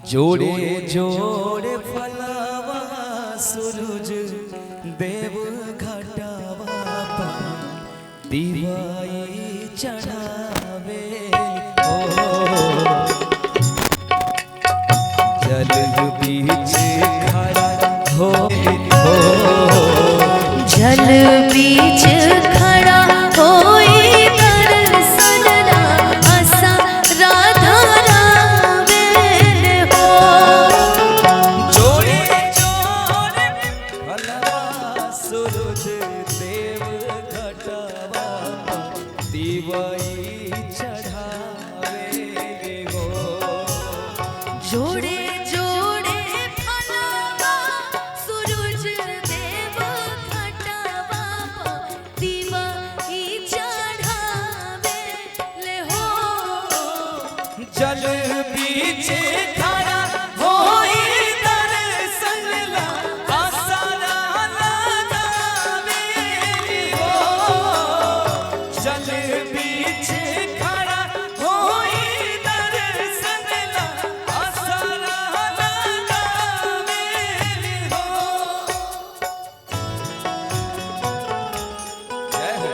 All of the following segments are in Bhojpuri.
जोड़े जोड़े फलावा सूरज देव घटावा दिवाई चढ़ावे जल बीच खड़ा हो जल बीच खड़ा होई दर्शनना आसा राधा रावे हो। जोड़े जोड़े फलावा सूरज देव घटावा दिवाई चढ़ावे हो। जोड़े जोड़े फलावा सूरज देव घटावा दिवाई चढ़ावे ले हो। जल बीच खड़ा होई दर्शनला आसरा लगावे हो। जल बीच खड़ा होई दर्शनला आसरा लगावे हो। जय हो।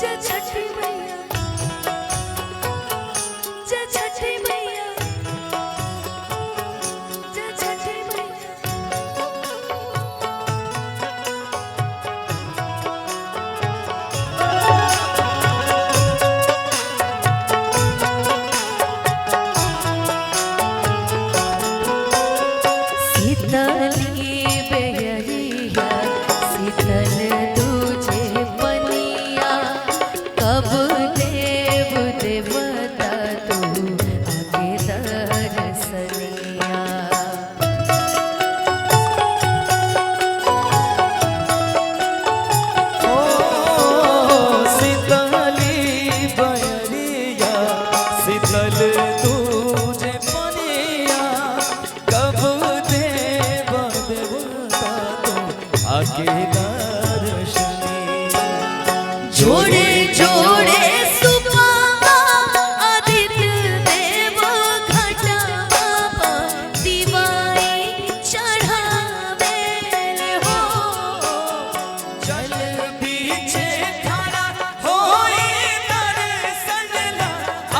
जय छठी मैया जय छठी मैया जय छठी मैया। शीतली बेयरिया शीतल तुझे बनिया कब देव देवता तू आगे दर्शनिया। ओ शीतली बयरिया शीतल तुझे बनिया कब देव देवता तो आगे दर्शनिया। जोड़े जोड़े सुपावा आदित्य देव घटावा दिवाई चढ़ावे हो। जल बीच खड़ा होई दर्शनला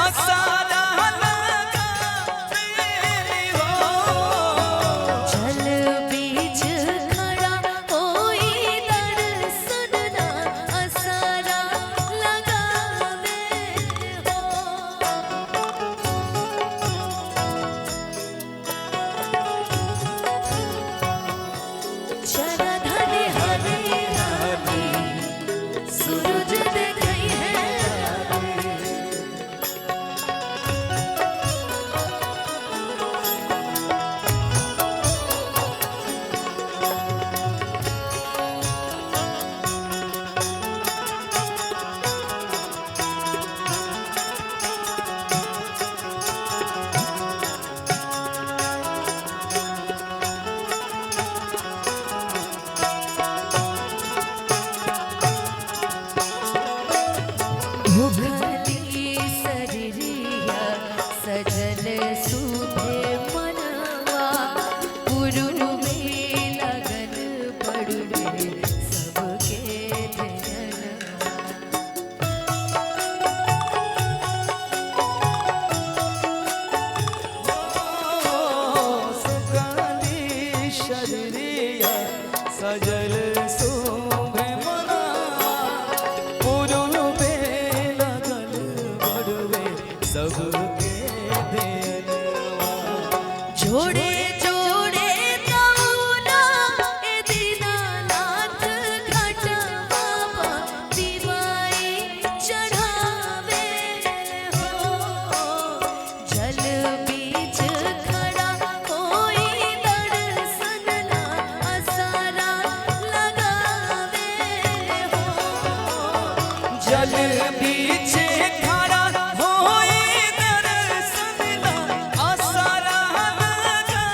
आसरा लगावे हो। जल बीच खड़ा होई दर्शनना आसरा लगावे हो। शरधरे हरे हरे सूरज देखई है भुखली शरीरिया सजल सुभे मनवा पुरुवे लगन पड़ुवे सबके ध्यानवा। सुकाली शरीरिया सजल शोभे मना पुरुबे लगल बड़वे सबके देनवा। जोड़े जोड़े तमुना ए दीनानाथ घटावा दिवाई चढ़ावे हो। जल बीच खड़ा होई दर्शनना आसरा लगावे हो। जल बीच खड़ा होई दर्शनला आसरा लगावे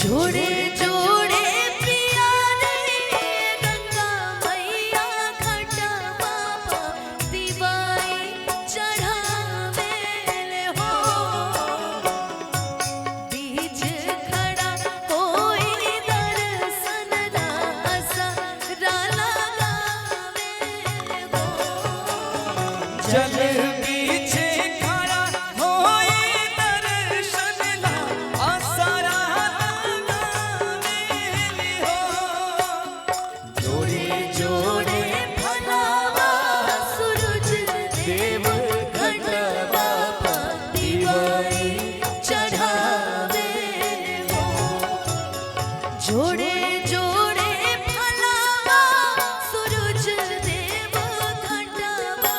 जोड़े जोड़े पिया रे गंगा मैया घाटा बाबा दिवाई चढ़ावे हो बीच खड़ा कोई दर्शन रासा लगावे हो जल बीचे खड़ा होए दर्शन ला आसरा लगावे हो जोड़े जोड़े भलावा सूरज देव घटवा दिवाई चढ़ावे हो जोड़े जोड़े भलावा सूरज देव घटवा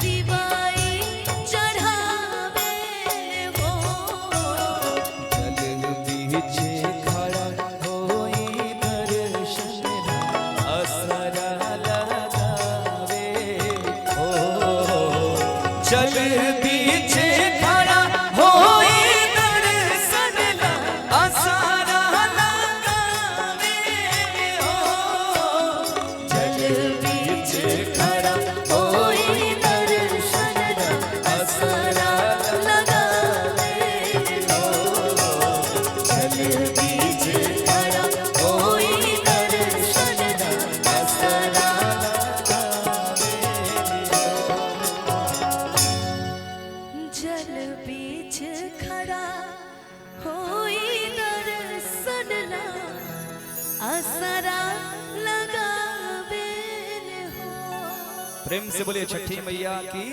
दिवाई चढ़ावे हो जल बीचे खड़ा होए दर्शन ला आसरा लगावे हो जल बीचे खड़ा होए दर्शन ला आसरा लगावे हो जल बीचे खड़ा होए दर्शन ला आसरा लगावे हो जल बीचे खड़ा होए दर्शन ला आसरा जल बीच खड़ा होई दर्शन ला असरा लगावे हो। प्रेम से बोलिए छठी मैया की